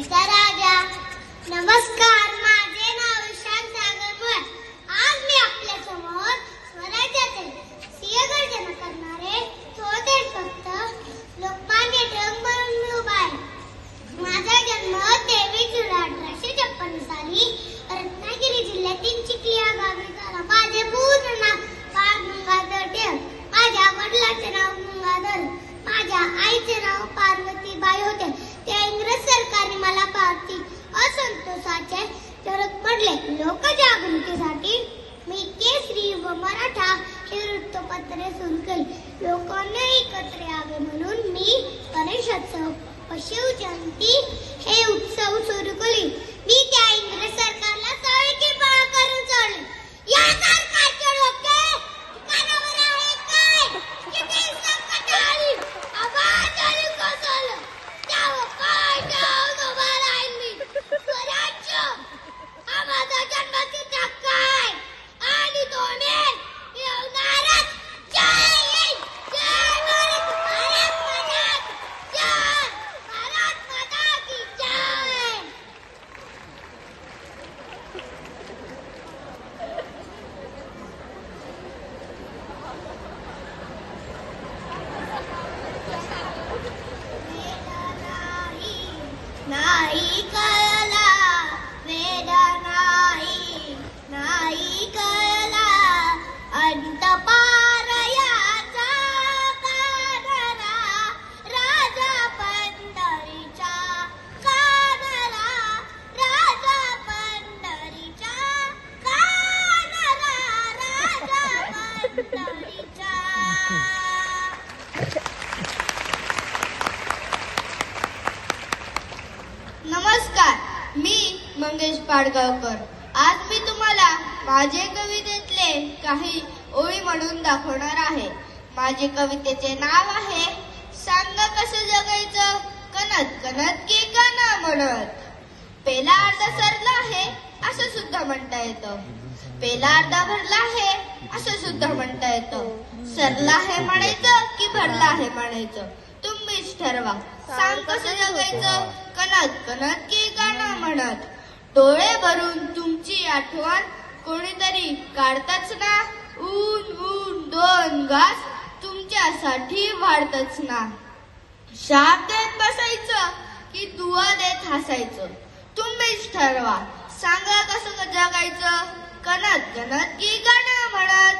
मातीचा राजा. नमस्कार, माझे नाव ईशान सागरकर. आज मी आपल्या समोर स्वराज्याचे सिंहगर्जना करणारे थोर देशभक्त लोकमान्य टिळक म्हणून मी उभा आहे. माझा जन्म 23 जुलै 1856 साली रत्नागिरी जिल्ह्यातील चिखली या गावी झाला. माझे पूर्ण नाव बाळ गंगाधर टिळक. माझ्या वडिलांचे नाव गंगाधर, माझ्या आईचे नाव पार्वतीबाई होते. त्या इंग्रज सरकारने मला आर्थिक असंतोषाचे जरक पडले. लोकजागृतीसाठी मी केसरी व मराठा हे वृत्तपत्रे सुरू केली. लोकांना एकत्र यावे म्हणून मी गणेशोत्सव व शिवजयंती हे उत्सव सुरू केले. मी त्या इंग्रज सरकारला तळकी पाळ करून सोडले. या सरकारचे डोके कानावर आहे काय? किती संकट आली, आवाज आली कोसळलं, त्यावर काय जाऊन उभा राहील मी. स्वराज्य हा माझा जन्मसिद्ध काय आणि तो मी मिळवणारच. जय हिंद, जय भारत, भारत माता की जय, भारत माता की जय. नाही कळला वेद नाही, नाही कळला अंत पार याचा कानरा, राजा पंढरीच्या कानरा, राजा पंढरीच्या कानरा, राजा पंढरीच्या. नमस्कार, मी मंगेश पाडगावकर. आज मी तुम्हाला माझे कवितेतले काही ओळी म्हणून दाखवणार आहे. माझे कवितेचे नाव आहे सांगा कसं जगायचं कणत कणत की गाणं म्हणत. पेला अर्धा सरला आहे असं सुद्धा म्हणता येतं, पेला अर्धा भरला आहे असं सुद्धा म्हणता येतं. सरला आहे म्हणायचं की भरला आहे म्हणायचं, तुम्हीच ठरवा. सांग कसं जगायचं कणत कणत की गाणं म्हणत. डोळे भरून तुमची आठवण कोणीतरी काढतच ना. ऊन ऊन दोन घास तुमच्यासाठी वाढतच ना. शाप देत बसायचं की दुआ देत हसायचं, तुम्हीच ठरवा. सांगा कसं जगायचं कणत कणत की गाणं म्हणत.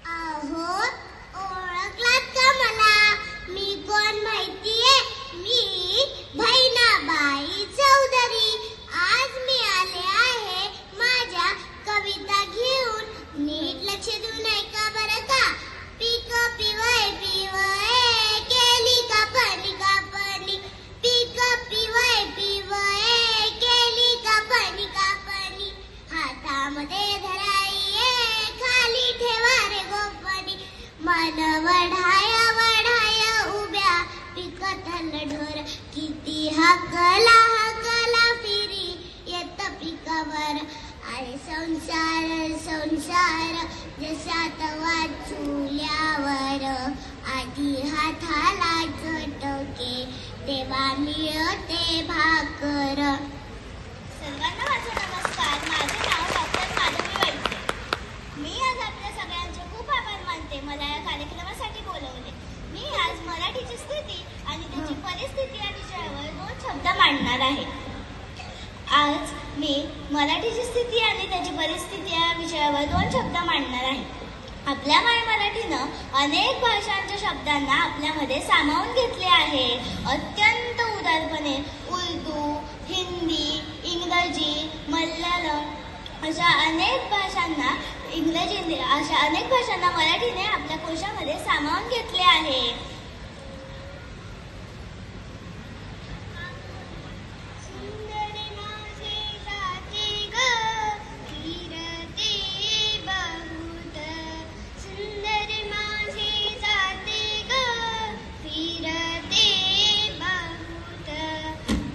अहो, ओळखलात का मला? मी कोण माहितीये? मी बहिणाबाई चौधरी. आज मी आले आहे माझ्या कविता घेऊन. नीट लक्ष देऊन ऐका बरं का. पीक पिवळे पिवळे केली कापणी कापणी, पीक पिवळे पिवळे केली कापणी कापणी. हातामध्ये धराई खाली ठेवा रे गोपणी. मन वढाया वढाया उभ्या पिकतल ढोर. किती हकला हकला फिरी येत पिकावर. अरे संसार संसार जशात वाचुल्यावर. आधी हाताला झटके तेव्हा मिळते भाकर. सर्वांना माझा नमस्कार. माझे नाव डॉक्टर माधवी वैद्य. मी आज आपल्या सगळ्यांचे खूप आभार मानते मला या कार्यक्रमासाठी बोलवले. मी आज मराठीची स्थिती आणि त्याची परिस्थिती या विषयावर 2 शब्द मांडणार आहे. आज मी मराठीची स्थिती आणि त्याची परिस्थिती या विषयावर 2 शब्द मांडणार आहे. आपल्या मराठीनं अनेक भाषांच्या शब्दांना आपल्यामध्ये सामावून घेतले आहे. अत्यंत उदारपणे उर्दू, हिंदी, इंग्रजी, मल्याळम अशा अनेक भाषांना मराठीने आपल्या कोशामध्ये सामावून घेतले आहे.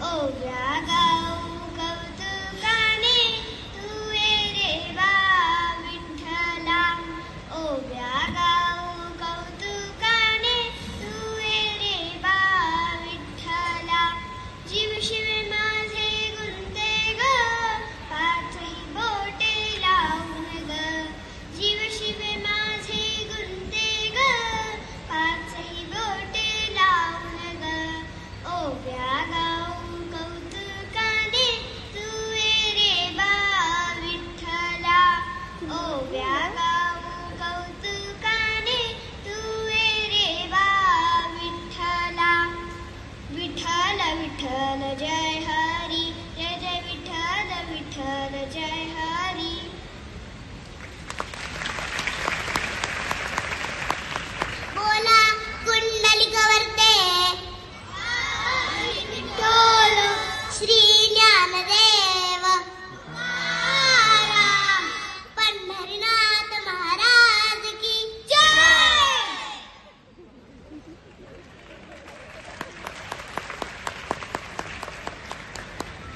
Oh yeah.